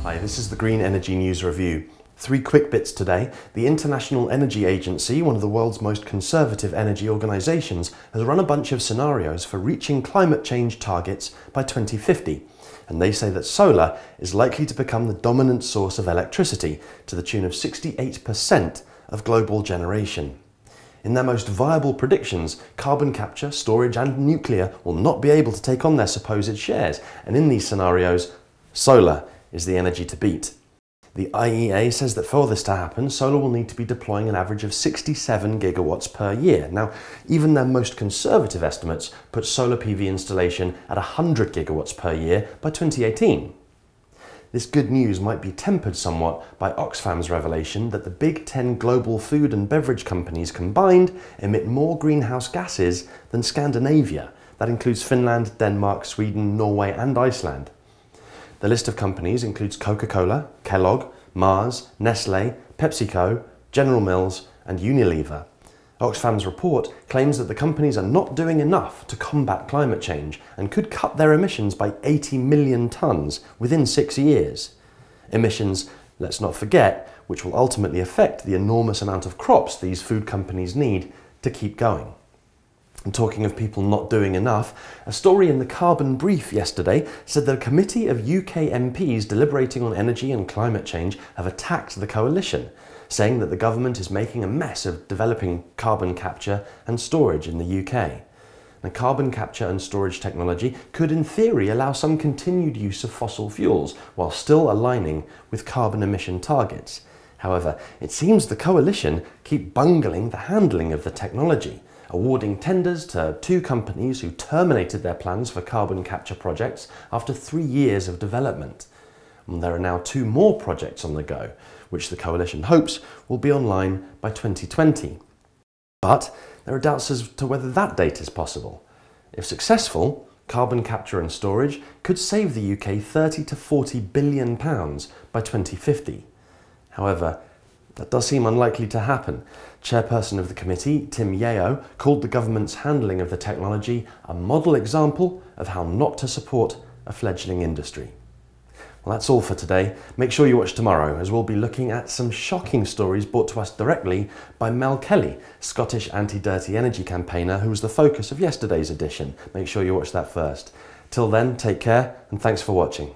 Hi, this is the Green Energy News Review. 3 quick bits today. The International Energy Agency, one of the world's most conservative energy organisations, has run a bunch of scenarios for reaching climate change targets by 2050. And they say that solar is likely to become the dominant source of electricity, to the tune of 68% of global generation. In their most viable predictions, carbon capture, storage and nuclear will not be able to take on their supposed shares, and in these scenarios, solar is the energy to beat. The IEA says that for this to happen, solar will need to be deploying an average of 67 gigawatts per year. Now, even their most conservative estimates put solar PV installation at 100 gigawatts per year by 2018. This good news might be tempered somewhat by Oxfam's revelation that the big 10 global food and beverage companies combined emit more greenhouse gases than Scandinavia. That includes Finland, Denmark, Sweden, Norway and Iceland. The list of companies includes Coca-Cola, Kellogg, Mars, Nestlé, PepsiCo, General Mills and Unilever. Oxfam's report claims that the companies are not doing enough to combat climate change and could cut their emissions by 80 million tonnes within 6 years. Emissions, let's not forget, which will ultimately affect the enormous amount of crops these food companies need to keep going. And talking of people not doing enough, a story in the Carbon Brief yesterday said that a committee of UK MPs deliberating on energy and climate change have attacked the coalition, saying that the government is making a mess of developing carbon capture and storage in the UK. Now, carbon capture and storage technology could in theory allow some continued use of fossil fuels while still aligning with carbon emission targets. However, it seems the coalition keep bungling the handling of the technology, awarding tenders to 2 companies who terminated their plans for carbon capture projects after 3 years of development. And there are now 2 more projects on the go, which the coalition hopes will be online by 2020. But there are doubts as to whether that date is possible. If successful, carbon capture and storage could save the UK £30 to £40 billion by 2050. However, that does seem unlikely to happen. Chairperson of the committee, Tim Yeo, called the government's handling of the technology a model example of how not to support a fledgling industry. Well, that's all for today. Make sure you watch tomorrow, as we'll be looking at some shocking stories brought to us directly by Mel Kelly, Scottish anti-dirty energy campaigner who was the focus of yesterday's edition. Make sure you watch that first. Till then, take care and thanks for watching.